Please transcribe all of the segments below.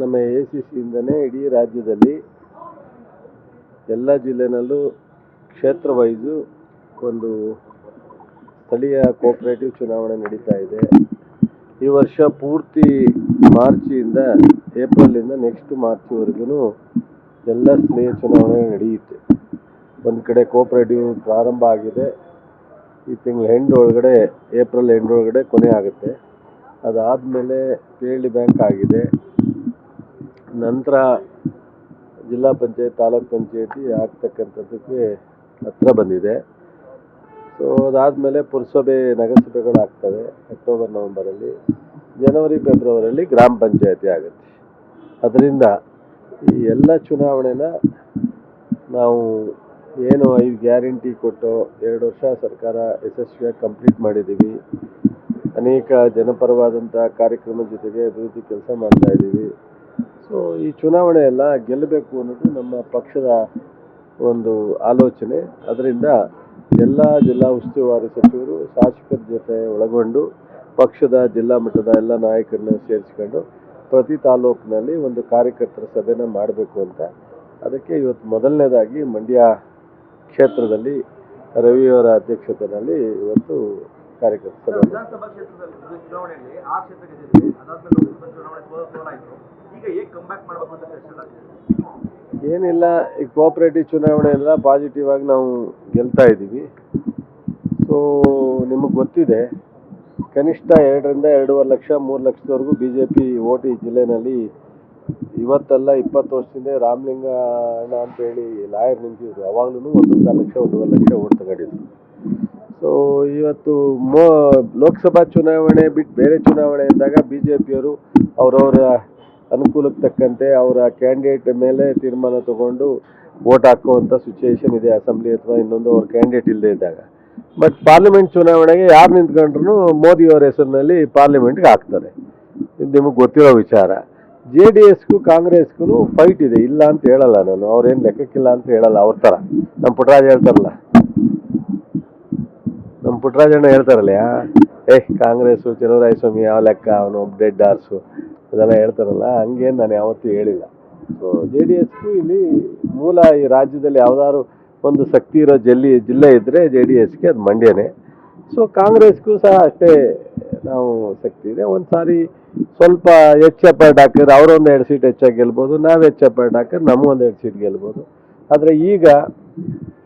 ನಮ್ಮ ACCಯಿಂದನೇ ಇಡೀ ರಾಜ್ಯದಲ್ಲಿ ಎಲ್ಲ ಜಿಲ್ಲೆನಲ್ಲೂ ಕ್ಷೇತ್ರ ವೈಸು ಒಂದು ಸ್ಥಳೀಯ ಕೋಆಪರೇಟಿವ್ ಚುನಾವಣೆ ನಡೀತಾ ಇದೆ. ಈ ವರ್ಷ ಪೂರ್ತಿ ಮಾರ್ಚಿಂದ ಏಪ್ರಿಲಿಂದ ನೆಕ್ಸ್ಟ್ ಮಾರ್ಚ್ವರೆಗೂ ಎಲ್ಲ ಸ್ಥಳೀಯ ಚುನಾವಣೆ ನಡೆಯುತ್ತೆ. ಒಂದು ಕಡೆ ಕೋಆಪರೇಟಿವ್ ಪ್ರಾರಂಭ ಆಗಿದೆ, ಈ ತಿಂಗಳ ಎಂಡ್ ಒಳಗಡೆ, ಏಪ್ರಿಲ್ ಎಂಡ್ ಒಳಗಡೆ ಕೊನೆ ಆಗುತ್ತೆ. ಅದಾದಮೇಲೆ PLD ಬ್ಯಾಂಕ್ ಆಗಿದೆ, ನಂತರ ಜಿಲ್ಲಾ ಪಂಚಾಯತ್ ತಾಲೂಕ್ ಪಂಚಾಯತಿ ಆಗ್ತಕ್ಕಂಥದ್ದಕ್ಕೆ ಹತ್ರ ಬಂದಿದೆ. ಸೊ ಅದಾದಮೇಲೆ ಪುರಸಭೆ ನಗರಸಭೆಗಳು ಆಗ್ತವೆ ಅಕ್ಟೋಬರ್ ನವೆಂಬರಲ್ಲಿ. ಜನವರಿ ಫೆಬ್ರವರಿಯಲ್ಲಿ ಗ್ರಾಮ ಪಂಚಾಯತಿ ಆಗುತ್ತೆ. ಅದರಿಂದ ಈ ಎಲ್ಲ ಚುನಾವಣೆನ ನಾವು ಏನು 5 ಗ್ಯಾರಂಟಿ ಕೊಟ್ಟು 2 ವರ್ಷ ಸರ್ಕಾರ ಯಶಸ್ವಿಯಾಗಿ ಕಂಪ್ಲೀಟ್ ಮಾಡಿದ್ದೀವಿ. ಅನೇಕ ಜನಪರವಾದಂಥ ಕಾರ್ಯಕ್ರಮದ ಜೊತೆಗೆ ಅಭಿವೃದ್ಧಿ ಕೆಲಸ ಮಾಡ್ತಾ ಇದ್ದೀವಿ. ಸೊ ಈ ಚುನಾವಣೆ ಎಲ್ಲ ಗೆಲ್ಲಬೇಕು ಅನ್ನೋದು ನಮ್ಮ ಪಕ್ಷದ ಒಂದು ಆಲೋಚನೆ. ಅದರಿಂದ ಎಲ್ಲ ಜಿಲ್ಲಾ ಉಸ್ತುವಾರಿ ಸಚಿವರು ಶಾಸಕರ ಜೊತೆ ಒಳಗೊಂಡು ಪಕ್ಷದ ಜಿಲ್ಲಾ ಮಟ್ಟದ ಎಲ್ಲ ನಾಯಕರನ್ನ ಸೇರಿಸ್ಕೊಂಡು ಪ್ರತಿ ತಾಲೂಕಿನಲ್ಲಿ ಒಂದು ಕಾರ್ಯಕರ್ತರ ಸಭೆನ ಮಾಡಬೇಕು ಅಂತ, ಅದಕ್ಕೆ ಇವತ್ತು ಮೊದಲನೇದಾಗಿ ಮಂಡ್ಯ ಕ್ಷೇತ್ರದಲ್ಲಿ ರವಿಯವರ ಅಧ್ಯಕ್ಷತೆಯಲ್ಲಿ ಇವತ್ತು ಕಾರ್ಯಕರ್ತರ ಸಭೆ. ವಿಧಾನಸಭಾ ಕ್ಷೇತ್ರದಲ್ಲಿ ಚುನಾವಣೆಯಲ್ಲಿ ಆ ಕ್ಷೇತ್ರ ಗೆದ್ದಿದೆ, ಅದಾದ್ಮೇಲೆ ಲೋಕಸಭಾ ಚುನಾವಣೆ ಸೋಲಾಯಿತು. ಈಗ ಹೇಗೆ ಕಂಬ್ಯಾಕ್ ಮಾಡಬೇಕು ಅಂತ ಪ್ರಶ್ನೆ. ಏನಿಲ್ಲ, ಈ ಕೋಆಪರೇಟಿವ್ ಚುನಾವಣೆ ಎಲ್ಲ ಪಾಸಿಟಿವ್ ಆಗಿ ನಾವು ಗೆಲ್ತಾ ಇದ್ದೀವಿ. ಸೊ ನಿಮಗೆ ಗೊತ್ತಿದೆ, ಕನಿಷ್ಠ 2ರಿಂದ 2.5 ಲಕ್ಷ 3 ಲಕ್ಷದವರೆಗೂ BJP ಓಟ್ ಈ ಜಿಲ್ಲೆನಲ್ಲಿ ಇವತ್ತಲ್ಲ 20 ವರ್ಷದಿಂದ ರಾಮಲಿಂಗ ಅಣ್ಣ ಅಂತೇಳಿ ಲಾಯರ್ ನಿಂತಿದ್ರು. ಅವಾಗಲೂ 1.25 ಲಕ್ಷ 1.5 ಲಕ್ಷ ಓಟ್ ತಗೊಂಡಿದ್ರು. ಸೊ ಇವತ್ತು ಲೋಕಸಭಾ ಚುನಾವಣೆ ಬಿಟ್ಟು ಬೇರೆ ಚುನಾವಣೆ ಇದ್ದಾಗ BJPಯವರು ಅವರವರ ಅನುಕೂಲಕ್ಕೆ ತಕ್ಕಂತೆ ಅವರ ಕ್ಯಾಂಡಿಡೇಟ್ ಮೇಲೆ ತೀರ್ಮಾನ ತಗೊಂಡು ವೋಟ್ ಹಾಕುವಂಥ ಸಿಚುವೇಶನ್ ಇದೆ, ಅಸೆಂಬ್ಲಿ ಅಥವಾ ಇನ್ನೊಂದು ಅವ್ರ ಕ್ಯಾಂಡಿಡೇಟ್ ಇಲ್ಲದೆ ಇದ್ದಾಗ. ಬಟ್ ಪಾರ್ಲಿಮೆಂಟ್ ಚುನಾವಣೆಗೆ ಯಾರು ನಿಂತ್ಕೊಂಡ್ರು ಮೋದಿಯವರ ಹೆಸರಿನಲ್ಲಿ ಪಾರ್ಲಿಮೆಂಟ್ಗೆ ಹಾಕ್ತಾರೆ. ಇದು ನಿಮಗೆ ಗೊತ್ತಿರೋ ವಿಚಾರ. JDSಗೂ ಕಾಂಗ್ರೆಸ್ಗೂ ಫೈಟ್ ಇದೆ, ಇಲ್ಲ ಅಂತ ಹೇಳಲ್ಲ ನಾನು, ಅವ್ರೇನು ಲೆಕ್ಕಕ್ಕಿಲ್ಲ ಅಂತ ಹೇಳಲ್ಲ. ಅವ್ರ ಥರ ನಮ್ಮ ಪುಟ್ಟರಾಜ ಹೇಳ್ತಾರಲ್ಲ, ನಮ್ಮ ಪುಟ್ಟರಾಜಣ್ಣ ಹೇಳ್ತಾರಲ್ಲ, ಕಾಂಗ್ರೆಸ್ಸು ಚಲುವರಾಯಸ್ವಾಮಿ ಯಾವ ಲೆಕ್ಕ, ಅವನು ಡೆಡ್ ಹಾರ್ಸು ಅದೆಲ್ಲ ಹೇಳ್ತಾರಲ್ಲ, ಹಂಗೇನು ನಾನು ಯಾವತ್ತೂ ಹೇಳಿಲ್ಲ. ಸೊ JDSಗೂ ಇಲ್ಲಿ ಮೂಲ ಈ ರಾಜ್ಯದಲ್ಲಿ ಯಾವ್ದಾದ್ರು ಒಂದು ಶಕ್ತಿ ಇರೋ ಜಿಲ್ಲೆ ಇದ್ದರೆ JDSಗೆ ಅದು ಮಂಡ್ಯನೇ. ಸೊ ಕಾಂಗ್ರೆಸ್ಗೂ ಸಹ ಅಷ್ಟೇ ನಾವು ಶಕ್ತಿ ಇದೆ. ಒಂದು ಸಾರಿ ಸ್ವಲ್ಪ ಹೆಚ್ಚು ಎಫರ್ಟ್ ಹಾಕಿದ್ರೆ ಅವರೊಂದು 2 ಸೀಟ್ ಹೆಚ್ಚಾಗಿ ಗೆಲ್ಬೋದು, ನಾವು ಹೆಚ್ಚು ಎಫರ್ಟ್ ಹಾಕಿದ್ರೆ ನಮಗೊಂದು 2 ಸೀಟ್ ಗೆಲ್ಬೋದು. ಆದರೆ ಈಗ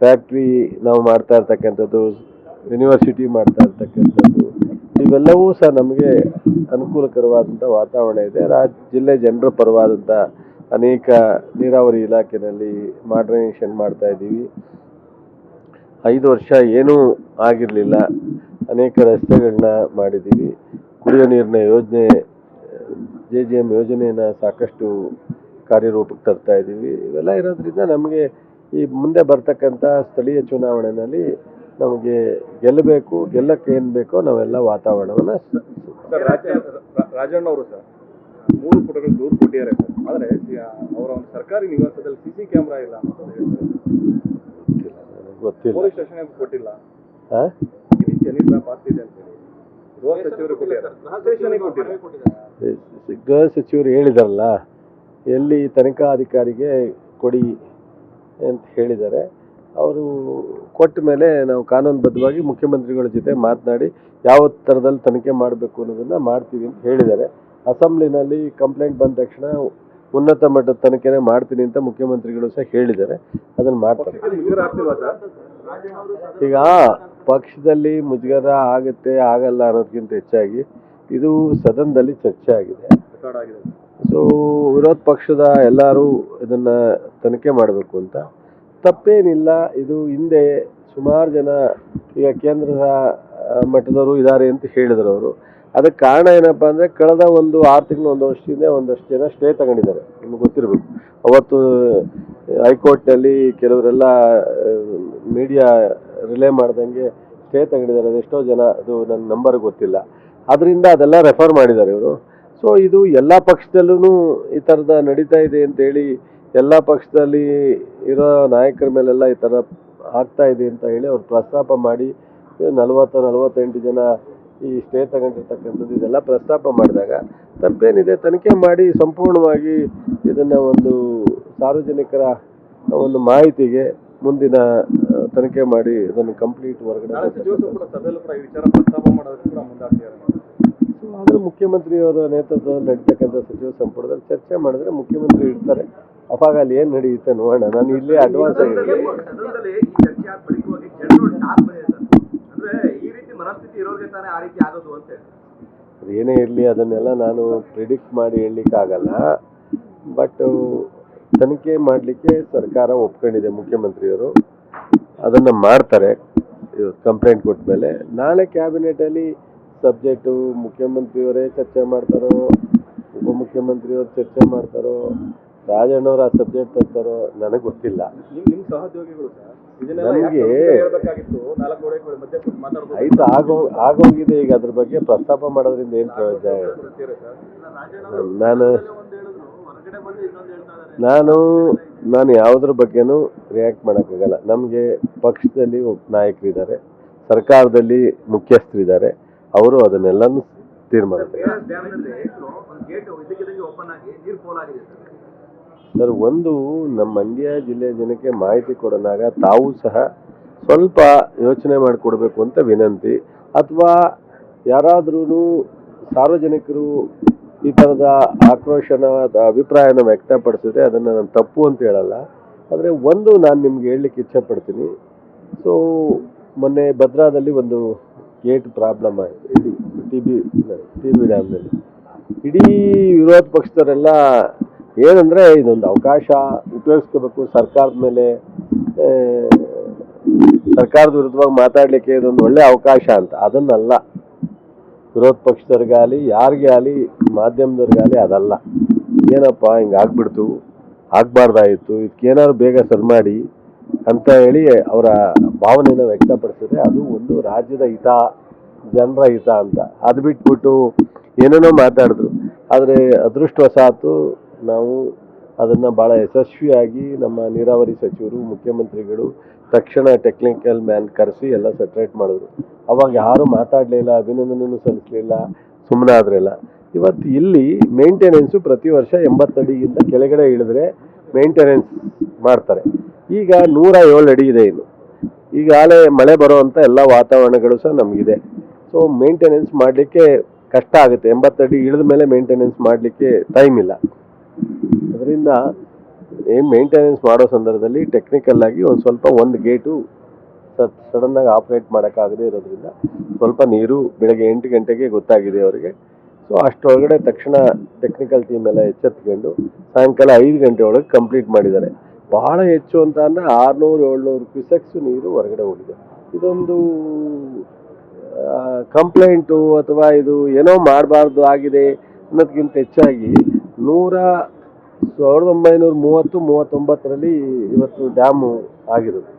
ಫ್ಯಾಕ್ಟ್ರಿ ನಾವು ಮಾಡ್ತಾ ಇರ್ತಕ್ಕಂಥದ್ದು, ಯೂನಿವರ್ಸಿಟಿ ಮಾಡ್ತಾ ಇರ್ತಕ್ಕಂಥದ್ದು, ಇವೆಲ್ಲವೂ ಸಹ ನಮಗೆ ಅನುಕೂಲಕರವಾದಂಥ ವಾತಾವರಣ ಇದೆ. ಜಿಲ್ಲೆ ಜನರ ಪರವಾದಂಥ ಅನೇಕ ನೀರಾವರಿ ಇಲಾಖೆಯಲ್ಲಿ ಮಾಡ್ರನೈಸೇಷನ್ ಮಾಡ್ತಾ ಇದ್ದೀವಿ. 5 ವರ್ಷ ಏನೂ ಆಗಿರಲಿಲ್ಲ, ಅನೇಕ ರಸ್ತೆಗಳನ್ನ ಮಾಡಿದ್ದೀವಿ. ಕುಡಿಯೋ ನೀರಿನ ಯೋಜನೆ JJM ಯೋಜನೆಯನ್ನು ಸಾಕಷ್ಟು ಕಾರ್ಯರೂಪಕ್ಕೆ ತರ್ತಾ ಇದ್ದೀವಿ. ಇವೆಲ್ಲ ಇರೋದ್ರಿಂದ ನಮಗೆ ಈ ಮುಂದೆ ಬರ್ತಕ್ಕಂಥ ಸ್ಥಳೀಯ ಚುನಾವಣೆಯಲ್ಲಿ ನಮಗೆ ಗೆಲ್ಲಬೇಕು, ಗೆಲ್ಲಕ್ಕೆ ಏನು ಬೇಕೋ ನಾವೆಲ್ಲ ವಾತಾವರಣವನ್ನು. ರಾಜಣ್ಣ ಅವರು ಸರ್ 3 ಫುಟ್ಗಳು ದೂರು ಕೊಟ್ಟಿದ್ದಾರೆ ಸರ್, ಆದರೆ ಅವರ ಒಂದು ಸರ್ಕಾರಿ ನಿವಾಸದಲ್ಲಿ CC ಕ್ಯಾಮ್ರಾ ಇಲ್ಲ ಅಂತ ಹೇಳ್ತಾರೆ. ಗೊತ್ತಿಲ್ಲ, ಪೊಲೀಸ್ ಸ್ಟೇಷನ್ ಕೊಟ್ಟಿಲ್ಲ, ಈ ರೀತಿ ಅನಿಲ ಪಾಸ್ ಇದೆ ಅಂತ ಹೇಳಿ ಗೃಹ ಸಚಿವರು ಕೊಟ್ಟಿದ್ದಾರೆ. ಗೃಹ ಸಚಿವರು ಹೇಳಿದಾರಲ್ಲ, ಎಲ್ಲಿ ತನಿಖಾಧಿಕಾರಿಗೆ ಕೊಡಿ ಅಂತ ಹೇಳಿದ್ದಾರೆ. ಅವರು ಕೊಟ್ಟ ಮೇಲೆ ನಾವು ಕಾನೂನುಬದ್ಧವಾಗಿ ಮುಖ್ಯಮಂತ್ರಿಗಳ ಜೊತೆ ಮಾತನಾಡಿ ಯಾವ ಥರದಲ್ಲಿ ತನಿಖೆ ಮಾಡಬೇಕು ಅನ್ನೋದನ್ನು ಮಾಡ್ತೀವಿ ಅಂತ ಹೇಳಿದ್ದಾರೆ. ಅಸೆಂಬ್ಲಿನಲ್ಲಿ ಕಂಪ್ಲೇಂಟ್ ಬಂದ ತಕ್ಷಣ ಉನ್ನತ ಮಟ್ಟದ ತನಿಖೆನೇ ಮಾಡ್ತೀನಿ ಅಂತ ಮುಖ್ಯಮಂತ್ರಿಗಳು ಸಹ ಹೇಳಿದ್ದಾರೆ. ಅದನ್ನು ಮಾಡ್ತಾರೆ. ಈಗ ಪಕ್ಷದಲ್ಲಿ ಮುಜುಗರ ಆಗುತ್ತೆ ಆಗಲ್ಲ ಅನ್ನೋದಕ್ಕಿಂತ ಹೆಚ್ಚಾಗಿ ಇದು ಸದನದಲ್ಲಿ ಚರ್ಚೆ ಆಗಿದೆ. ಸೊ ವಿರೋಧ ಪಕ್ಷದ ಎಲ್ಲರೂ ಇದನ್ನು ತನಿಖೆ ಮಾಡಬೇಕು ಅಂತ. ತಪ್ಪೇನಿಲ್ಲ. ಇದು ಹಿಂದೆ ಸುಮಾರು ಜನ ಈಗ ಕೇಂದ್ರದ ಮಟ್ಟದವರು ಇದ್ದಾರೆ ಅಂತ ಹೇಳಿದ್ರು ಅವರು. ಅದಕ್ಕೆ ಕಾರಣ ಏನಪ್ಪ ಅಂದರೆ, ಕಳೆದ 6 ತಿಂಗಳು 1 ವರ್ಷದಿಂದ ಒಂದಷ್ಟು ಜನ ಸ್ಟೇ ತಗೊಂಡಿದ್ದಾರೆ. ನಿಮಗೆ ಗೊತ್ತಿರಬೇಕು, ಅವತ್ತು ಹೈಕೋರ್ಟ್ನಲ್ಲಿ ಕೆಲವರೆಲ್ಲ ಮೀಡಿಯಾ ರಿಲೇ ಮಾಡ್ದಂಗೆ ಸ್ಟೇ ತಗೊಂಡಿದ್ದಾರೆ. ಅದೆಷ್ಟೋ ಜನ, ಅದು ನನ್ನ ನಂಬರ್ ಗೊತ್ತಿಲ್ಲ. ಅದರಿಂದ ಅದೆಲ್ಲ ರೆಫರ್ ಮಾಡಿದ್ದಾರೆ ಇವರು. ಸೊ ಇದು ಎಲ್ಲ ಪಕ್ಷದಲ್ಲೂ ಈ ಥರದ ನಡೀತಾ ಇದೆ ಅಂತೇಳಿ ಎಲ್ಲ ಪಕ್ಷದಲ್ಲಿ ಇರೋ ನಾಯಕರ ಮೇಲೆಲ್ಲ ಈ ಥರ ಆಗ್ತಾ ಇದೆ ಅಂತ ಹೇಳಿ ಅವ್ರು ಪ್ರಸ್ತಾಪ ಮಾಡಿ 40-48 ಜನ ಈ ಸ್ಟೇ ತಗೊಂಡಿರ್ತಕ್ಕಂಥದ್ದು ಇದೆಲ್ಲ ಪ್ರಸ್ತಾಪ ಮಾಡಿದಾಗ ತಪ್ಪೇನಿದೆ, ತನಿಖೆ ಮಾಡಿ ಸಂಪೂರ್ಣವಾಗಿ ಇದನ್ನು ಒಂದು ಸಾರ್ವಜನಿಕರ ಒಂದು ಮಾಹಿತಿಗೆ ಮುಂದಿನ ತನಿಖೆ ಮಾಡಿ ಇದನ್ನು ಕಂಪ್ಲೀಟ್ ಹೊರಗಡೆ ಆದರೆ ಮುಖ್ಯಮಂತ್ರಿಯವರ ನೇತೃತ್ವದಲ್ಲಿ ನಡೀತಕ್ಕಂಥ ಸಚಿವ ಸಂಪುಟದಲ್ಲಿ ಚರ್ಚೆ ಮಾಡಿದ್ರೆ ಮುಖ್ಯಮಂತ್ರಿ ಇರ್ತಾರೆ. ಅವಾಗ ಅಲ್ಲಿ ಏನು ನಡೆಯುತ್ತೆ ನೋಡೋಣ. ನಾನು ಇಲ್ಲೇ ಅಡ್ವಾನ್ಸ್ ಆಗಿದ್ದೀನಿ. ಸದನದಲ್ಲಿ ಈ ಚರ್ಚೆ ಆದ ಬಳಿಕವಾಗಿ ಜನರು ಟಾಕ್ ಬಂದಿದೆ ಸರ್. ಅಂದ್ರೆ ಈ ರೀತಿ ಮನಸ್ಥಿತಿ ಇರೋರಿಗೆ ತಾನೇ ಆ ರೀತಿ ಆಗೋದು ಅಂತ ಹೇಳಿ. ಅದೇನೇ ಇರಲಿ ಅದನ್ನೆಲ್ಲ ನಾನು ಪ್ರಿಡಿಕ್ಟ್ ಮಾಡಿ ಹೇಳಲಿಕ್ಕಾಗಲ್ಲ. ಬಟ್ ತನಿಖೆ ಮಾಡಲಿಕ್ಕೆ ಸರ್ಕಾರ ಒಪ್ಕೊಂಡಿದೆ, ಮುಖ್ಯಮಂತ್ರಿಯವರು ಅದನ್ನು ಮಾಡ್ತಾರೆ. ಕಂಪ್ಲೇಂಟ್ ಕೊಟ್ಟ ಮೇಲೆ ನಾಳೆ ಕ್ಯಾಬಿನೆಟಲ್ಲಿ ಸಬ್ಜೆಕ್ಟು ಮುಖ್ಯಮಂತ್ರಿಯವರೇ ಚರ್ಚೆ ಮಾಡ್ತಾರೋ, ಉಪಮುಖ್ಯಮಂತ್ರಿಯವರು ಚರ್ಚೆ ಮಾಡ್ತಾರೋ, ರಾಜಣ್ಣವ್ರು ಆ ಸಬ್ಜೆಕ್ಟ್ ತರ್ತಾರೋ ನನಗೆ ಗೊತ್ತಿಲ್ಲ. ನಿಮ್ಮ ಸಹೋದ್ಯೋಗಿಗಳು ನನಗೆ ಆಯ್ತು ಆಗೋಗಿದೆ. ಈಗ ಅದ್ರ ಬಗ್ಗೆ ಪ್ರಸ್ತಾಪ ಮಾಡೋದ್ರಿಂದ ಏನು ಪ್ರಯೋಜನ? ನಾನು ಯಾವುದ್ರ ಬಗ್ಗೆನೂ ರಿಯಾಕ್ಟ್ ಮಾಡೋಕ್ಕಾಗಲ್ಲ. ನಮಗೆ ಪಕ್ಷದಲ್ಲಿ ನಾಯಕರಿದ್ದಾರೆ, ಸರ್ಕಾರದಲ್ಲಿ ಮುಖ್ಯಸ್ಥರಿದ್ದಾರೆ, ಅವರು ಅದನ್ನೆಲ್ಲನೂ ತೀರ್ಮಾನ. ಸರ್, ಒಂದು ನಮ್ಮ ಮಂಡ್ಯ ಜಿಲ್ಲೆಯ ಜನಕ್ಕೆ ಮಾಹಿತಿ ಕೊಡೋನಾಗ ತಾವು ಸಹ ಸ್ವಲ್ಪ ಯೋಚನೆ ಮಾಡಿಕೊಡ್ಬೇಕು ಅಂತ ವಿನಂತಿ. ಅಥವಾ ಯಾರಾದ್ರೂ ಸಾರ್ವಜನಿಕರು ಈ ಥರದ ಆಕ್ರೋಶನ ಅಭಿಪ್ರಾಯನ ವ್ಯಕ್ತಪಡಿಸಿದ್ರೆ ಅದನ್ನು ನಾನು ತಪ್ಪು ಅಂತ ಹೇಳಲ್ಲ. ಆದರೆ ಒಂದು ನಾನು ನಿಮ್ಗೆ ಹೇಳಲಿಕ್ಕೆ ಇಚ್ಛೆಪಡ್ತೀನಿ. ಸೊ ಮೊನ್ನೆ ಭದ್ರಾದಲ್ಲಿ ಒಂದು ಗೇಟ್ ಪ್ರಾಬ್ಲಮ್ ಆಯಿತು, ಇಡೀ ಟಿ ಬಿ ಡ್ಯಾಮ್ನಲ್ಲಿ. ಇಡೀ ವಿರೋಧ ಪಕ್ಷದವರೆಲ್ಲ ಏನಂದರೆ ಇದೊಂದು ಅವಕಾಶ ಉಪಯೋಗಿಸ್ಕೋಬೇಕು, ಸರ್ಕಾರದ ಮೇಲೆ ಸರ್ಕಾರದ ವಿರುದ್ಧವಾಗಿ ಮಾತಾಡಲಿಕ್ಕೆ ಇದೊಂದು ಒಳ್ಳೆ ಅವಕಾಶ ಅಂತ. ಅದನ್ನಲ್ಲ, ವಿರೋಧ ಪಕ್ಷದವ್ರಿಗಾಗಲಿ ಯಾರಿಗೆ ಆಗಲಿ ಮಾಧ್ಯಮದವ್ರಿಗಾಗಲಿ ಅದಲ್ಲ. ಏನಪ್ಪ ಹಿಂಗೆ ಆಗ್ಬಿಡ್ತು, ಆಗಬಾರ್ದಾಯಿತು, ಇದಕ್ಕೇನಾದ್ರು ಬೇಗ ಸರಿ ಮಾಡಿ ಅಂತ ಹೇಳಿ ಅವರ ಭಾವನೆಯನ್ನು ವ್ಯಕ್ತಪಡಿಸಿದ್ರೆ ಅದು ಒಂದು ರಾಜ್ಯದ ಹಿತ, ಜನರ ಹಿತ ಅಂತ. ಅದು ಬಿಟ್ಬಿಟ್ಟು ಏನೇನೋ ಮಾತಾಡಿದ್ರು. ಆದರೆ ಅದೃಷ್ಟವಶಾತು ನಾವು ಅದನ್ನು ಭಾಳ ಯಶಸ್ವಿಯಾಗಿ ನಮ್ಮ ನೀರಾವರಿ ಸಚಿವರು, ಮುಖ್ಯಮಂತ್ರಿಗಳು ತಕ್ಷಣ ಟೆಕ್ನಿಕಲ್ ಮ್ಯಾನ್ ಕರೆಸಿ ಎಲ್ಲ ಸೆಟ್ರೇಟ್ ಮಾಡಿದ್ರು. ಅವಾಗ ಯಾರೂ ಮಾತಾಡಲಿಲ್ಲ, ಅಭಿನಂದನೆಯೂ ಸಲ್ಲಿಸಲಿಲ್ಲ, ಸುಮ್ಮನಾದ್ರೆಲ್ಲ. ಇವತ್ತು ಇಲ್ಲಿ ಮೇಂಟೆನೆನ್ಸು ಪ್ರತಿ ವರ್ಷ 80 ಅಡಿಗಿಂತ ಕೆಳಗಡೆ ಇಳಿದ್ರೆ ಮೇಂಟೆನೆನ್ಸ್ ಮಾಡ್ತಾರೆ. ಈಗ 107 ಅಡಿ ಇದೆ. ಇನ್ನು ಈಗಾಗಲೇ ಮಳೆ ಬರೋವಂಥ ಎಲ್ಲ ವಾತಾವರಣಗಳು ಸಹ ನಮಗಿದೆ. ಸೊ ಮೇಂಟೆನೆನ್ಸ್ ಮಾಡಲಿಕ್ಕೆ ಕಷ್ಟ ಆಗುತ್ತೆ. 80 ಅಡಿ ಇಳಿದ ಮೇಲೆ ಮೇಂಟೆನೆನ್ಸ್ ಮಾಡಲಿಕ್ಕೆ ಟೈಮ್ ಇಲ್ಲ. ಅದರಿಂದ ಏನು ಮೇಂಟೆನೆನ್ಸ್ ಮಾಡೋ ಸಂದರ್ಭದಲ್ಲಿ ಟೆಕ್ನಿಕಲ್ ಆಗಿ ಒಂದು ಗೇಟು ಸಡನ್ನಾಗಿ ಆಪ್ರೇಟ್ ಮಾಡೋಕ್ಕಾಗದೇ ಇರೋದ್ರಿಂದ ಸ್ವಲ್ಪ ನೀರು ಬೆಳಗ್ಗೆ 8 ಗಂಟೆಗೆ ಗೊತ್ತಾಗಿದೆ ಅವರಿಗೆ. ಸೊ ಅಷ್ಟರೊಳಗಡೆ ತಕ್ಷಣ ಟೆಕ್ನಿಕಲ್ ಟೀಮ್ ಎಲ್ಲ ಎಚ್ಚೆತ್ಕೊಂಡು ಸಾಯಂಕಾಲ 5 ಗಂಟೆ ಒಳಗೆ ಕಂಪ್ಲೀಟ್ ಮಾಡಿದ್ದಾರೆ. ಬಹಳ ಹೆಚ್ಚು ಅಂತ ಅಂದರೆ 600-700 ಕ್ಯೂಸೆಕ್ಸ್ ನೀರು ಹೊರಗಡೆ ಹೋಗಿದೆ. ಇದೊಂದು ಕಂಪ್ಲೇಂಟು ಅಥವಾ ಇದು ಏನೋ ಮಾಡಬಾರ್ದು ಆಗಿದೆ ಅನ್ನೋದಕ್ಕಿಂತ ಹೆಚ್ಚಾಗಿ 1930-39ರಲ್ಲಿ ಇವತ್ತು ಡ್ಯಾಮು ಆಗಿರೋದು.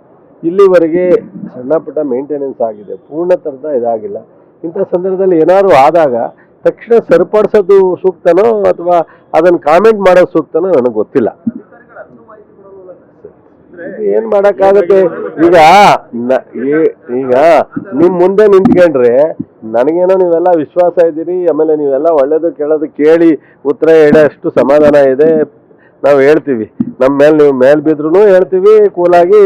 ಇಲ್ಲಿವರೆಗೆ ಸಣ್ಣ ಪುಟ್ಟ ಮೇಂಟೆನೆನ್ಸ್ ಆಗಿದೆ, ಪೂರ್ಣ ಥರದ ಇದಾಗಿಲ್ಲ. ಇಂಥ ಸಂದರ್ಭದಲ್ಲಿ ಏನಾದ್ರು ಆದಾಗ ತಕ್ಷಣ ಸರಿಪಡಿಸೋದು ಸೂಕ್ತನೋ ಅಥವಾ ಅದನ್ನು ಕಾಮೆಂಟ್ ಮಾಡೋದು ಸೂಕ್ತನೋ ನನಗೆ ಗೊತ್ತಿಲ್ಲ. ಏನು ಮಾಡೋಕ್ಕಾಗುತ್ತೆ? ಈಗ ನಿಮ್ಮ ಮುಂದೆ ನಿಂತ್ಕೊಂಡ್ರೆ ನನಗೇನೋ ನೀವೆಲ್ಲ ವಿಶ್ವಾಸ ಇದ್ದೀರಿ, ಆಮೇಲೆ ನೀವೆಲ್ಲ ಒಳ್ಳೇದು ಕೇಳೋದು ಕೇಳಿ ಉತ್ತರ ಹೇಳೋಷ್ಟು ಸಮಾಧಾನ ಇದೆ. ನಾವು ಹೇಳ್ತೀವಿ, ನಮ್ಮ ಮೇಲೆ ನೀವು ಮೇಲ್ ಬಿದ್ರೂ ಹೇಳ್ತೀವಿ, ಕೂಲಾಗಿ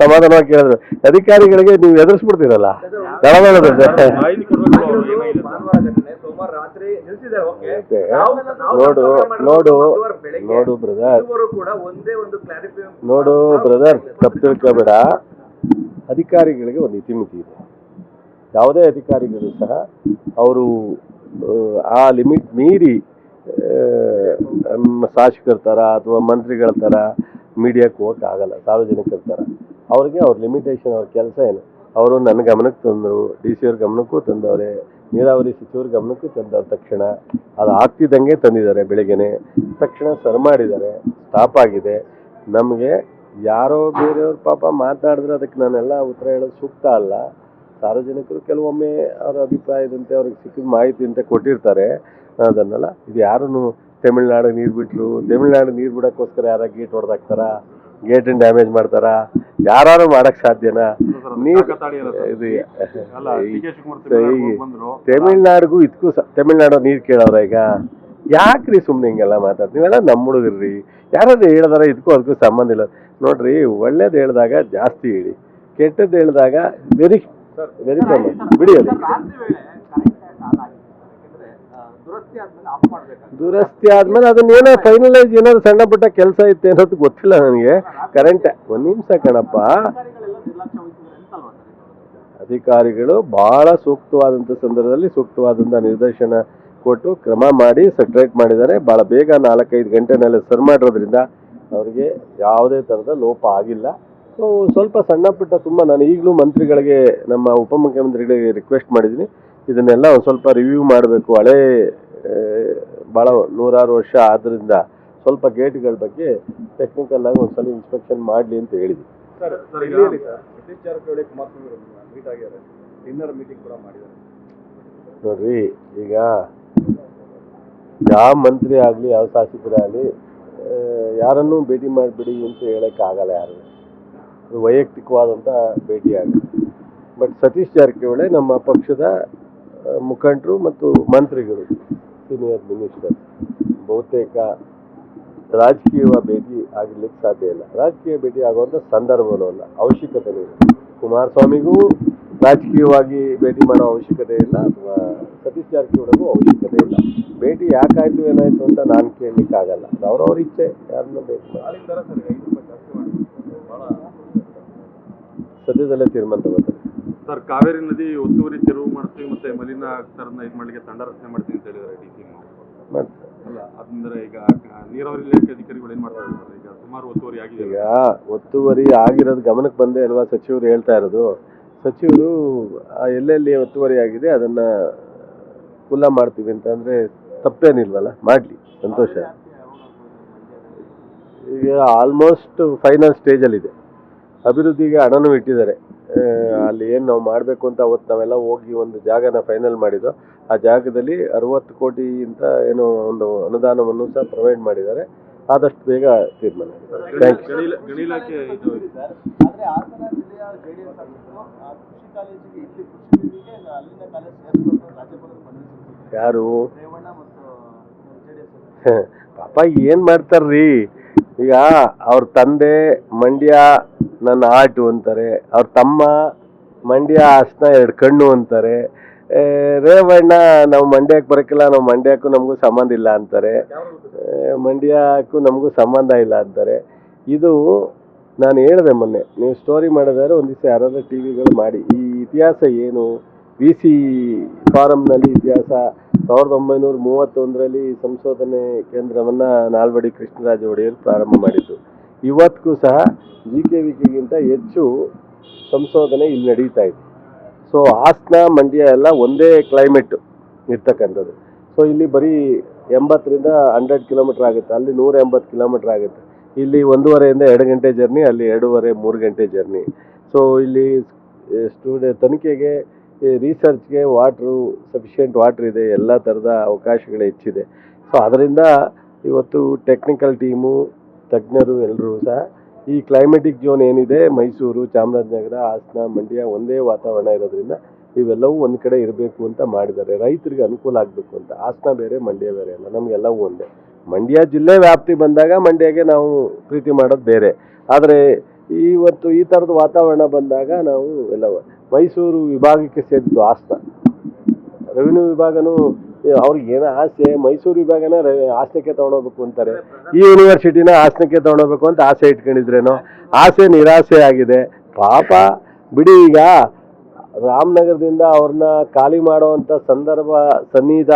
ಸಮಾಧಾನವಾಗಿ ಕೇಳಿದ್ರು. ಅಧಿಕಾರಿಗಳಿಗೆ ನೀವು ಎದುರಿಸ್ಬಿಡ್ತೀರಲ್ಲ. ನೋಡು ಬ್ರದರ್, ತಪ್ಪು ತಿಳ್ಕೊಬೇಡ. ಅಧಿಕಾರಿಗಳಿಗೆ ಒಂದು ಇತಿಮಿತಿ ಇದೆ. ಯಾವುದೇ ಅಧಿಕಾರಿಗಳು ಸಹ ಅವರು ಆ ಲಿಮಿಟ್ ಮೀರಿ ಶಾಸಕರ ಥರ ಅಥವಾ ಮಂತ್ರಿಗಳ ಥರ ಮೀಡಿಯಾಕ್ಕೆ ಹೋಗೋಕ್ಕಾಗಲ್ಲ. ಸಾರ್ವಜನಿಕರ ಥರ ಅವ್ರಿಗೆ ಅವ್ರ ಲಿಮಿಟೇಷನ್, ಅವ್ರ ಕೆಲಸ ಏನು, ಅವರು ನನ್ನ ಗಮನಕ್ಕೆ ತಂದರು, ಡಿ ಸಿ ಅವ್ರ ಗಮನಕ್ಕೂ ತಂದವ್ರೆ, ನೀರಾವರಿ ಸಚಿವರ ಗಮನಕ್ಕೂ ತಂದವ್ರು. ತಕ್ಷಣ ಅದು ಆಗ್ತಿದ್ದಂಗೆ ತಂದಿದ್ದಾರೆ. ಬೆಳಿಗ್ಗೆನೆ ತಕ್ಷಣ ಸರಿ ಮಾಡಿದ್ದಾರೆ, ಸ್ಟಾಪ್ ಆಗಿದೆ. ನಮಗೆ ಯಾರೋ ಬೇರೆಯವ್ರ ಪಾಪ ಮಾತಾಡಿದ್ರೆ ಅದಕ್ಕೆ ನಾನೆಲ್ಲ ಉತ್ತರ ಹೇಳೋದು ಸೂಕ್ತ ಅಲ್ಲ. ಸಾರ್ವಜನಿಕರು ಕೆಲವೊಮ್ಮೆ ಅವರ ಅಭಿಪ್ರಾಯದಂತೆ ಅವ್ರಿಗೆ ಸಿಕ್ಕಿದ ಮಾಹಿತಿ ಅಂತ ಕೊಟ್ಟಿರ್ತಾರೆ. ಅದನ್ನೆಲ್ಲ ಇದು ಯಾರೂ ತಮಿಳ್ನಾಡಿಗೆ ನೀರು ಬಿಟ್ಟರು, ತಮಿಳ್ನಾಡಿಗೆ ನೀರು ಬಿಡೋಕ್ಕೋಸ್ಕರ ಯಾರ ಗೇಟ್ ಹೊಡೆದಾಕ್ತಾರ, ಗೇಟನ್ನು ಡ್ಯಾಮೇಜ್ ಮಾಡ್ತಾರಾ? ಯಾರು ಮಾಡೋಕ್ಕೆ ಸಾಧ್ಯನಾ? ತಮಿಳ್ನಾಡಿಗೂ ಇದಕ್ಕೂ ತಮಿಳ್ನಾಡು ನೀರು ಕೇಳೋರ ಈಗ ಯಾಕ್ರಿ ಸುಮ್ಮನೆ ಹಿಂಗೆಲ್ಲ ಮಾತಾಡ್ತೀವಿ? ನೀವೆಲ್ಲ ನಮ್ಮ ಹುಡುಗರ್ರಿ, ಯಾರಾದ್ರೂ ಹೇಳಿದಾರ ಇದಕ್ಕೂ ಅದಕ್ಕೂ ಸಂಬಂಧ ಇಲ್ಲ ನೋಡ್ರಿ. ಒಳ್ಳೇದು ಹೇಳಿದಾಗ ಜಾಸ್ತಿ ಹೇಳಿ, ಕೆಟ್ಟದ್ದು ಹೇಳಿದಾಗ ವೆರಿ ವೆರಿ ಕಮ್ಮಿ ಬಿಡಿ. ಅದು ದುರಸ್ತಿ ಆದ್ಮೇಲೆ ಅದನ್ನೇನೋ ಫೈನಲೈಸ್ ಏನಾದ್ರು ಸಣ್ಣ ಪುಟ್ಟ ಕೆಲಸ ಇತ್ತು ಅನ್ನೋದು ಗೊತ್ತಿಲ್ಲ ನನಗೆ. ಕರೆಂಟ್ ಒಂದು ನಿಮಿಷ ಕಣಪ್ಪ. ಅಧಿಕಾರಿಗಳು ಬಹಳ ಸೂಕ್ತವಾದಂಥ ಸಂದರ್ಭದಲ್ಲಿ ಸೂಕ್ತವಾದಂಥ ನಿರ್ದೇಶನ ಕೊಟ್ಟು ಕ್ರಮ ಮಾಡಿ ಸೆಟ್ರೇಟ್ ಮಾಡಿದ್ದಾರೆ. ಭಾಳ ಬೇಗ 4-5 ಗಂಟೆನಲ್ಲಿ ಸರ್ ಮಾಡಿರೋದ್ರಿಂದ ಅವರಿಗೆ ಯಾವುದೇ ಥರದ ಲೋಪ ಆಗಿಲ್ಲ. ಸೊ ಸ್ವಲ್ಪ ಸಣ್ಣ ಪುಟ್ಟ ನಾನು ಈಗಲೂ ಮಂತ್ರಿಗಳಿಗೆ, ನಮ್ಮ ಉಪಮುಖ್ಯಮಂತ್ರಿಗಳಿಗೆ ರಿಕ್ವೆಸ್ಟ್ ಮಾಡಿದ್ದೀನಿ, ಇದನ್ನೆಲ್ಲ ಒಂದು ಸ್ವಲ್ಪ ರಿವ್ಯೂ ಮಾಡಬೇಕು. ಹಳೇ ಭಾಳ 100 ವರ್ಷ ಆದ್ದರಿಂದ ಸ್ವಲ್ಪ ಗೇಟ್ಗಳ ಬಗ್ಗೆ ಟೆಕ್ನಿಕಲ್ ಆಗಿ ಒಂದ್ಸಲ ಇನ್ಸ್ಪೆಕ್ಷನ್ ಮಾಡಲಿ ಅಂತ ಹೇಳಿದ್ವಿ. ಸತೀಶ್ ಜಾರಕಿಹೊಳಿ ಕುಮಾರಸ್ವಾಮಿ ಮೀಟ್ ಆಗಿದ್ದಾರೆ, ಡಿನ್ನರ್ ಮೀಟಿಂಗ್ ಕೂಡ ಮಾಡಿದ್ದಾರೆ. ನೋಡ್ರಿ, ಈಗ ಯಾವ ಮಂತ್ರಿ ಆಗಲಿ ಯಾವ ಶಾಸಕರಾಗಲಿ ಯಾರನ್ನೂ ಭೇಟಿ ಮಾಡಿಬಿಡಿ ಅಂತ ಹೇಳೋಕ್ಕಾಗಲ್ಲ. ಯಾರು ಅದು ವೈಯಕ್ತಿಕವಾದಂಥ ಭೇಟಿ ಆಗುತ್ತೆ. ಬಟ್ ಸತೀಶ್ ಜಾರಕಿಹೊಳಿ ನಮ್ಮ ಪಕ್ಷದ ಮುಖಂಡರು ಮತ್ತು ಮಂತ್ರಿಗಳು, ಸೀನಿಯರ್ ಮಿನಿಸ್ಟರ್, ಬಹುತೇಕ ರಾಜಕೀಯ ಭೇಟಿ ಆಗಿರ್ಲಿಕ್ಕೆ ಸಾಧ್ಯ ಇಲ್ಲ. ರಾಜಕೀಯ ಭೇಟಿ ಆಗುವಂಥ ಸಂದರ್ಭವೂ ಅಲ್ಲ, ಅವಶ್ಯಕತೆಯೂ ಇಲ್ಲ. ಕುಮಾರಸ್ವಾಮಿಗೂ ರಾಜಕೀಯವಾಗಿ ಭೇಟಿ ಮಾಡೋ ಅವಶ್ಯಕತೆ ಇಲ್ಲ, ಅಥವಾ ಸತೀಶ್ ಜಾರಕಿಹೊಳಿಗೂ ಅವಶ್ಯಕತೆ ಇಲ್ಲ. ಭೇಟಿ ಯಾಕಾಯ್ತು ಏನಾಯ್ತು ಅಂತ ನಾನು ಕೇಳಲಿಕ್ಕಾಗಲ್ಲ. ಅದು ಅವ್ರವ್ರ ಇಚ್ಛೆ, ಯಾರನ್ನ ಭೇಟಿ ಮಾಡಿ ಸದ್ಯದಲ್ಲೇ ತೀರ್ಮಾನ ತಗೋತಾರೆ. ಸರ್, ಕಾವೇರಿ ನದಿ ಒತ್ತುವರಿ ತೆರವು ಮಾಡ್ತೀವಿ ಮತ್ತೆ ಮಲಿನ ಆಗ್ತಾರನ್ನ ಇದು ಮಾಡಲಿಕ್ಕೆ ತಂಡ ರಚನೆ ಮಾಡ್ತೀವಿ ಅಂತ ಹೇಳಿದ್ದಾರೆ ಡಿ.ಸಿ. ಅಲ್ಲ, ಅದಂದ್ರೆ ಈಗ ನೀರಾವರಿ ಇಲಾಖೆ ಅಧಿಕಾರಿಗಳು ಏನ್ ಮಾಡ್ತಾ ಇದ್ದಾರೆ? ಈಗ ಸುಮಾರು ಒತ್ತುವರಿ ಆಗಿದೆ. ಈಗ ಒತ್ತುವರಿ ಆಗಿರೋದು ಗಮನಕ್ಕೆ ಬಂದೇ ಅಲ್ವಾ ಸಚಿವರು ಹೇಳ್ತಾ ಇರೋದು. ಸಚಿವರು ಎಲ್ಲೆಲ್ಲಿ ಒತ್ತುವರಿ ಆಗಿದೆ ಅದನ್ನ ಕುಲ್ಲ ಮಾಡ್ತೀವಿ ಅಂತ ಅಂದ್ರೆ ತಪ್ಪೇನಿಲ್ವಲ್ಲ, ಮಾಡ್ಲಿ, ಸಂತೋಷ. ಈಗ ಆಲ್ಮೋಸ್ಟ್ ಫೈನಲ್ ಸ್ಟೇಜಲ್ಲಿದೆ. ಅಭಿವೃದ್ಧಿಗೆ ಹಣನೂ ಇಟ್ಟಿದ್ದಾರೆ. ಅಲ್ಲಿ ಏನು ನಾವು ಮಾಡಬೇಕು ಅಂತ ಅವತ್ತು ನಾವೆಲ್ಲ ಹೋಗಿ ಒಂದು ಜಾಗನ ಫೈನಲ್ ಮಾಡಿದ್ದು. ಆ ಜಾಗದಲ್ಲಿ 60 ಕೋಟಿಗಿಂತ ಏನೋ ಒಂದು ಅನುದಾನವನ್ನು ಸಹ ಪ್ರೊವೈಡ್ ಮಾಡಿದ್ದಾರೆ. ಆದಷ್ಟು ಬೇಗ ತೀರ್ಮಾನ. Thank you. ಗಣಿ ಇಲಾಖೆ ಇದು ಯಾರು ಪಾಪ ಏನು ಮಾಡ್ತಾರ್ರಿ? ಈಗ ಅವ್ರ ತಂದೆ ಮಂಡ್ಯ ನನ್ನ ಆಟು ಅಂತಾರೆ, ಅವ್ರ ತಮ್ಮ ಮಂಡ್ಯ ಹಾಸನ 2 ಕಣ್ಣು ಅಂತಾರೆ, ರೇವಣ್ಣ ನಾವು ಮಂಡ್ಯಕ್ಕೆ ಬರೋಕ್ಕಿಲ್ಲ, ನಾವು ಮಂಡ್ಯಕ್ಕೂ ನಮಗೂ ಸಂಬಂಧ ಇಲ್ಲ ಅಂತಾರೆ, ಮಂಡ್ಯಕ್ಕೂ ನಮಗೂ ಸಂಬಂಧ ಇಲ್ಲ ಅಂತಾರೆ. ಇದು ನಾನು ಹೇಳಿದೆ ಮೊನ್ನೆ, ನೀವು ಸ್ಟೋರಿ ಮಾಡಿದ್ರೆ ಒಂದು ದಿವಸ ಯಾರಾದ್ರೂ ಟಿ ವಿಗಳು ಮಾಡಿ, ಈ ಇತಿಹಾಸ ಏನು, VC ಫಾರಂನಲ್ಲಿ ಇತಿಹಾಸ 1931ರಲ್ಲಿ ಸಂಶೋಧನೆ ಕೇಂದ್ರವನ್ನು ನಾಲ್ವಡಿ ಕೃಷ್ಣರಾಜ ಒಡೆಯರ್ ಪ್ರಾರಂಭ ಮಾಡಿದ್ದು. ಇವತ್ತಿಗೂ ಸಹ GKVKಗಿಂತ ಹೆಚ್ಚು ಸಂಶೋಧನೆ ಇಲ್ಲಿ ನಡೀತಾ ಇದೆ. ಸೊ ಹಾಸನ ಮಂಡ್ಯ ಎಲ್ಲ ಒಂದೇ ಕ್ಲೈಮೇಟ್ ಇರ್ತಕ್ಕಂಥದ್ದು. ಸೊ ಇಲ್ಲಿ ಬರೀ 80ರಿಂದ 100 ಕಿಲೋಮೀಟ್ರ್ ಆಗುತ್ತೆ, ಅಲ್ಲಿ 180 ಕಿಲೋಮೀಟ್ರ್ ಆಗುತ್ತೆ. ಇಲ್ಲಿ 1.5ರಿಂದ 2 ಗಂಟೆ ಜರ್ನಿ, ಅಲ್ಲಿ 2.5-3 ಗಂಟೆ ಜರ್ನಿ. ಸೊ ಇಲ್ಲಿ ತನಿಖೆಗೆ, ರಿಸರ್ಚ್ಗೆ ಸಫಿಷಿಯೆಂಟ್ ವಾಟ್ರ್ ಇದೆ, ಎಲ್ಲ ಥರದ ಅವಕಾಶಗಳು ಹೆಚ್ಚಿದೆ. ಸೊ ಅದರಿಂದ ಇವತ್ತು ಟೆಕ್ನಿಕಲ್ ಟೀಮು, ತಜ್ಞರು ಎಲ್ಲರೂ ಸಹ ಈ ಕ್ಲೈಮೆಟಿಕ್ ಝೋನ್ ಏನಿದೆ, ಮೈಸೂರು, ಚಾಮರಾಜನಗರ, ಹಾಸನ, ಮಂಡ್ಯ ಒಂದೇ ವಾತಾವರಣ ಇರೋದ್ರಿಂದ ಇವೆಲ್ಲವೂ ಒಂದು ಕಡೆ ಇರಬೇಕು ಅಂತ ಮಾಡಿದ್ದಾರೆ. ರೈತರಿಗೆ ಅನುಕೂಲ ಆಗಬೇಕು ಅಂತ. ಹಾಸನ ಬೇರೆ, ಮಂಡ್ಯ ಬೇರೆ ಅಲ್ಲ, ನಮಗೆಲ್ಲವೂ ಒಂದೇ. ಮಂಡ್ಯ ಜಿಲ್ಲೆ ವ್ಯಾಪ್ತಿ ಬಂದಾಗ ಮಂಡ್ಯಗೆ ನಾವು ಪ್ರೀತಿ ಮಾಡೋದು ಬೇರೆ. ಆದರೆ ಇವತ್ತು ಈ ಥರದ ವಾತಾವರಣ ಬಂದಾಗ ನಾವು ಎಲ್ಲವ ಮೈಸೂರು ವಿಭಾಗಕ್ಕೆ ಸೇರಿದ್ದು ಹಾಸನ. ರೆವಿನ್ಯೂ ವಿಭಾಗನೂ ಅವ್ರಿಗೆ ಏನೋ ಆಸೆ, ಮೈಸೂರು ವಿಭಾಗನ ಹಾಸನಕ್ಕೆ ತೊಗೊಂಡೋಗ್ಬೇಕು ಅಂತಾರೆ, ಈ ಯೂನಿವರ್ಸಿಟಿನ ಹಾಸನಕ್ಕೆ ತೊಗೊಂಡೋಗ್ಬೇಕು ಅಂತ ಆಸೆ ಇಟ್ಕೊಂಡಿದ್ರೇನೋ. ಆಸೆ ನಿರಾಸೆ ಆಗಿದೆ ಪಾಪ. ಬಿಡಿ, ಈಗ ರಾಮನಗರದಿಂದ ಅವ್ರನ್ನ ಖಾಲಿ ಮಾಡೋವಂಥ ಸಂದರ್ಭ ಸನ್ನಿಹಿತ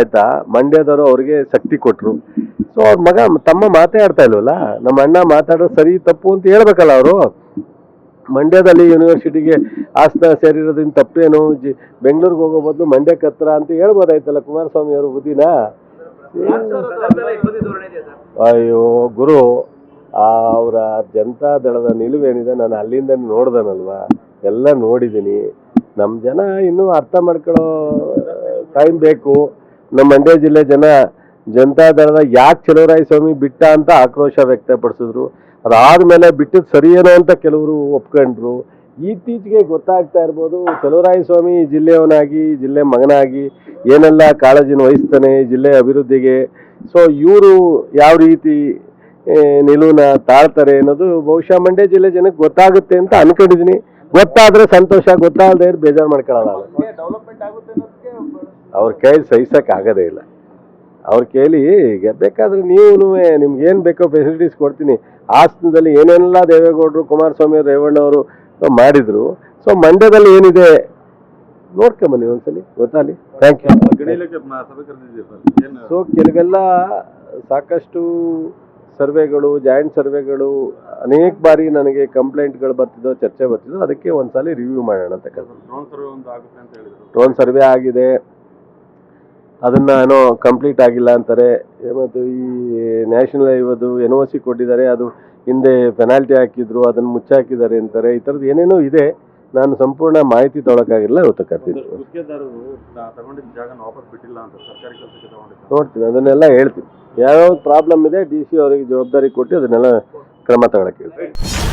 ಆಯ್ತಾ ಮಂಡ್ಯದವರು ಅವ್ರಿಗೆ ಶಕ್ತಿ ಕೊಟ್ಟರು. ಸೊ ಅವ್ರ ತಮ್ಮ ಮಾತಾಡ್ತಾ ಇಲ್ವಲ್ಲ, ನಮ್ಮ ಅಣ್ಣ ಮಾತಾಡೋದು ಸರಿ ತಪ್ಪು ಅಂತ ಹೇಳ್ಬೇಕಲ್ಲ ಅವರು. ಮಂಡ್ಯದಲ್ಲಿ ಯೂನಿವರ್ಸಿಟಿಗೆ ಹಾಸನ ಸೇರಿರೋದ್ರಿಂದ ತಪ್ಪೇನು, ಬೆಂಗಳೂರಿಗೆ ಹೋಗೋ ಬದಲು ಮಂಡ್ಯಕ್ಕೆ ಹತ್ರ ಅಂತ ಹೇಳ್ಬೋದಾಯ್ತಲ್ಲ ಕುಮಾರಸ್ವಾಮಿ ಅವರು ಬುದ್ಧಿನ. ಅಯ್ಯೋ ಗುರು, ಅವರ ಜನತಾ ದಳದ ನಿಲುವೇನಿದೆ ನಾನು ಅಲ್ಲಿಂದ ನೋಡ್ದನಲ್ವಾ, ಎಲ್ಲ ನೋಡಿದ್ದೀನಿ. ನಮ್ಮ ಜನ ಇನ್ನೂ ಅರ್ಥ ಮಾಡ್ಕೊಳ್ಳೋ ಟೈಮ್ ಬೇಕು. ನಮ್ಮ ಮಂಡ್ಯ ಜಿಲ್ಲೆ ಜನತಾ ದಳದ ಯಾಕೆ ಚಲುವರಾಯಸ್ವಾಮಿ ಬಿಟ್ಟ ಅಂತ ಆಕ್ರೋಶ ವ್ಯಕ್ತಪಡಿಸಿದ್ರು. ಅದಾದ್ಮೇಲೆ ಬಿಟ್ಟಿದ್ದು ಸರಿಯೇನೋ ಅಂತ ಕೆಲವರು ಒಪ್ಕೊಂಡ್ರು. ಇತ್ತೀಚೆಗೆ ಗೊತ್ತಾಗ್ತಾ ಇರ್ಬೋದು ಚಲುವರಾಯಸ್ವಾಮಿ ಜಿಲ್ಲೆಯವನಾಗಿ ಜಿಲ್ಲೆ ಮಗನಾಗಿ ಏನೆಲ್ಲ ಕಾಳಜಿನ ವಹಿಸ್ತಾನೆ ಜಿಲ್ಲೆ ಅಭಿವೃದ್ಧಿಗೆ. ಸೊ ಇವರು ಯಾವ ರೀತಿ ನಿಲುವನ್ನ ತಾಳ್ತಾರೆ ಅನ್ನೋದು ಬಹುಶಃ ಮಂಡ್ಯ ಜಿಲ್ಲೆ ಜನಕ್ಕೆ ಗೊತ್ತಾಗುತ್ತೆ ಅಂತ ಅನ್ಕೊಂಡಿದ್ದೀನಿ. ಗೊತ್ತಾದ್ರೆ ಸಂತೋಷ, ಗೊತ್ತಾಗದೆ ಬೇಜಾರು ಮಾಡ್ಕೊಳ್ಳಲ್ಲ. ಡೆವಲಪ್ಮೆಂಟ್ ಆಗುತ್ತೆ ಅನ್ನೋದಕ್ಕೆ ಅವ್ರ ಕೈಲಿ ಸಹಿಸಕ್ಕೆ ಆಗೋದೇ ಇಲ್ಲ. ಅವ್ರ ಕೈಲಿ ಈಗ ಬೇಕಾದ್ರೆ ನೀವು ನಿಮ್ಗೆ ಏನು ಬೇಕೋ ಫೆಸಿಲಿಟೀಸ್ ಕೊಡ್ತೀನಿ. ಹಾಸನದಲ್ಲಿ ಏನೆಲ್ಲ ದೇವೇಗೌಡರು, ಕುಮಾರಸ್ವಾಮಿ, ರೇವಣ್ಣವರು ಮಾಡಿದ್ರು. ಸೊ ಮಂಡ್ಯದಲ್ಲಿ ಏನಿದೆ ನೋಡ್ಕೊಂಬನ್ನಿ ಒಂದ್ಸಲಿ, ಗೊತ್ತಾಗಲಿ. Thank you. ಗಣಿ ಇಲಾಖೆ ಸಭೆ ಕರೆದಿದ್ದೀವಿ ಸರ್, ಏನು ಸೊ ಕೆಲವೆಲ್ಲ ಸಾಕಷ್ಟು ಸರ್ವೆಗಳು, ಜಾಯಿಂಟ್ ಸರ್ವೆಗಳು ಅನೇಕ ಬಾರಿ ನನಗೆ ಕಂಪ್ಲೇಂಟ್ಗಳು ಬರ್ತಿದ್ದೋ, ಚರ್ಚೆ ಬರ್ತಿದ್ದೋ, ಅದಕ್ಕೆ ಒಂದ್ಸಲಿ ರಿವ್ಯೂ ಮಾಡೋಣ ಅಂತ ಕರೆದು. ಡ್ರೋನ್ ಸರ್ವೆ ಒಂದು ಆಗುತ್ತೆ ಅಂತ ಹೇಳಿದ್ರು. ಡ್ರೋನ್ ಸರ್ವೆ ಆಗಿದೆ, ಅದನ್ನ ಏನೋ ಕಂಪ್ಲೀಟ್ ಆಗಿಲ್ಲ ಅಂತಾರೆ. ಮತ್ತು ಈ ನ್ಯಾಷನಲ್ ಹೈವೇದು NOC ಕೊಟ್ಟಿದ್ದಾರೆ, ಅದು ಹಿಂದೆ ಪೆನಾಲ್ಟಿ ಹಾಕಿದ್ರು, ಅದನ್ನು ಮುಚ್ಚಾಕಿದ್ದಾರೆ ಅಂತಾರೆ. ಈ ಥರದ್ದು ಏನೇನೋ ಇದೆ. ನಾನು ಸಂಪೂರ್ಣ ಮಾಹಿತಿ ತೊಗೊಳಕ್ಕಾಗಿಲ್ಲ, ಇವತ್ತು ಕರ್ತಿದ್ರು. ಗುತ್ತಿಗೆದಾರರು ತಗೊಂಡಿದ್ದ ಜಾಗನ ವಾಪಸ್ ಬಿಟ್ಟಿಲ್ಲ ಅಂತ ಸರ್ಕಾರಿ ಕೆಲಸಕ್ಕೆ ತಗೊಂಡಿದ್ದು. ನೋಡ್ತೀನಿ, ಅದನ್ನೆಲ್ಲ ಹೇಳ್ತೀನಿ. ಯಾವ್ಯಾವ ಪ್ರಾಬ್ಲಮ್ ಇದೆ DC ಅವರಿಗೆ ಜವಾಬ್ದಾರಿ ಕೊಟ್ಟು ಅದನ್ನೆಲ್ಲ ಕ್ರಮ ತಗೊಳಕ್ಕೆ ಹೇಳ್ತೀನಿ.